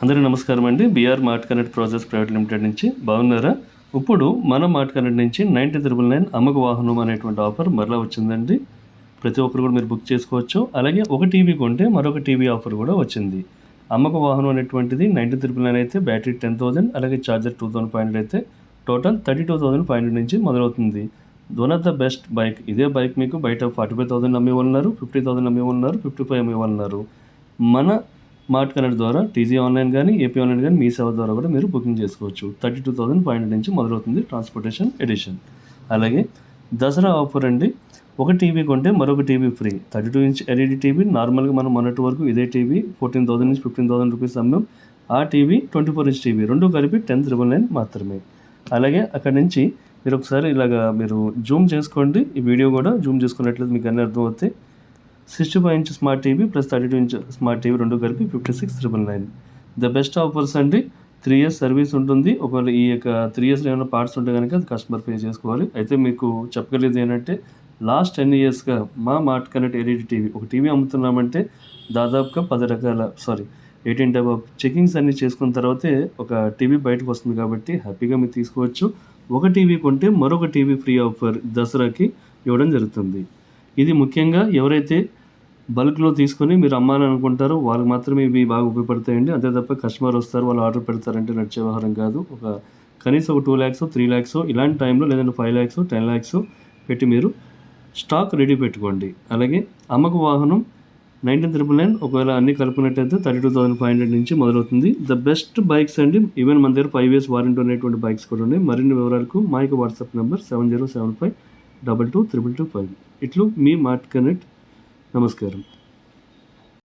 అందరికీ నమస్కారం అండి. BR mart connect process private limited నుంచి బాగున్నారా? ఇప్పుడు మన మార్ట్ కనెక్ట్ నుంచి 90,999 అమ్మక వాహనం అనేటువంటి ఆఫర్ మరలా వచ్చిందండి. ప్రతి ఒక్కరు కూడా మీరు బుక్ చేసుకోవచ్చు. అలాగే ఒక టీవీ కొంటే మరొక టీవీ ఆఫర్ కూడా వచ్చింది. అమ్మక వాహనం అనేటువంటిది 90,999 అయితే బ్యాటరీ 10,000 అలాగే ఛార్జర్ 2,500 అయితే టోటల్ 32,500 నుంచి మొదలవుతుంది. One of the best bike. ఇదే బైక్ మీకు బయట 45,000 అమ్మేవాళ్ళున్నారు, 50,000 అమ్మేవాళ్ళున్నారు, 55 అమ్మేవాళ్ళున్నారు. మన మార్ట్ కనెక్ట్ ద్వారా టీజీ ఆన్లైన్ కానీ, ఏపీ ఆన్లైన్ కానీ మీ సేవ ద్వారా కూడా మీరు బుకింగ్ చేసుకోవచ్చు. 32,500 నుంచి మొదలవుతుంది ట్రాన్స్పోర్టేషన్ ఎడిషన్. అలాగే దసరా ఆఫర్ అండి. ఒక టీవీ కొంటే మరొక TV free. 32 inch LED TV నార్మల్గా మనం మొన్నటి వరకు ఇదే టీవీ 14,000 నుంచి 15,000 రూపీస్ అమ్మాం. ఆ టీవీ 24 ఇంచ్ టీవీ రెండు కలిపి 10,999 మాత్రమే. అలాగే అక్కడి నుంచి మీరు ఒకసారి మీరు జూమ్ చేసుకోండి. ఈ వీడియో కూడా జూమ్ చేసుకున్నట్లయితే మీకు అన్నీ అర్థమవుతాయి. 65 inch smart TV plus 32 inch smart TV రెండు కలిపి 56,999. ద బెస్ట్ ఆఫర్స్ అండి. 3 ఇయర్స్ సర్వీస్ ఉంటుంది. ఒకవేళ ఈ యొక్క 3 ఇయర్స్లో ఏమైనా పార్ట్స్ ఉంటే కనుక అది కస్టమర్ పే చేసుకోవాలి. అయితే మీకు చెప్పగలిగేది ఏంటంటే లాస్ట్ 10 ఇయర్స్గా మా మార్ట్ కనెక్ట్ ఎల్ఈడి టీవీ ఒక టీవీ అమ్ముతున్నామంటే దాదాపుగా 18 టైప్ ఆఫ్ చెకింగ్స్ అన్నీ చేసుకున్న తర్వాతే ఒక టీవీ బయటకు వస్తుంది కాబట్టి హ్యాపీగా మీరు తీసుకోవచ్చు. ఒక టీవీ కొంటే మరొక టీవీ ఫ్రీ ఆఫర్ దసరాకి ఇవ్వడం జరుగుతుంది. ఇది ముఖ్యంగా ఎవరైతే బల్క్లో తీసుకొని మీరు అమ్మాలని అనుకుంటారో వాళ్ళకి మాత్రమే ఇవి బాగా ఉపయోగపడతాయండి. అంతే తప్ప కస్టమర్ వస్తారు వాళ్ళు ఆర్డర్ పెడతారంటే నడిచే వ్యవహారం కాదు. కనీసం ఒక 2 lakhs 3 lakhs ఇలాంటి టైంలో లేదంటే 5 lakhs 10 lakhs పెట్టి మీరు స్టాక్ రెడీ పెట్టుకోండి. అలాగే అమ్మక వాహనం 19,999 ఒకవేళ అన్నీ కలుపుకున్నట్టయితే 32,500 నుంచి మొదలవుతుంది. ద బెస్ట్ బైక్స్ అండి. ఈవెన్ మన దగ్గర 5 years వారంటీ ఉన్నటువంటి బైక్స్ కూడా ఉన్నాయి. మరిన్ని వివరాలకు మా యొక్క వాట్సాప్ నెంబర్ 7075222225. ఇట్లు మీ మార్ట్ కనెక్ట్. నమస్కారం.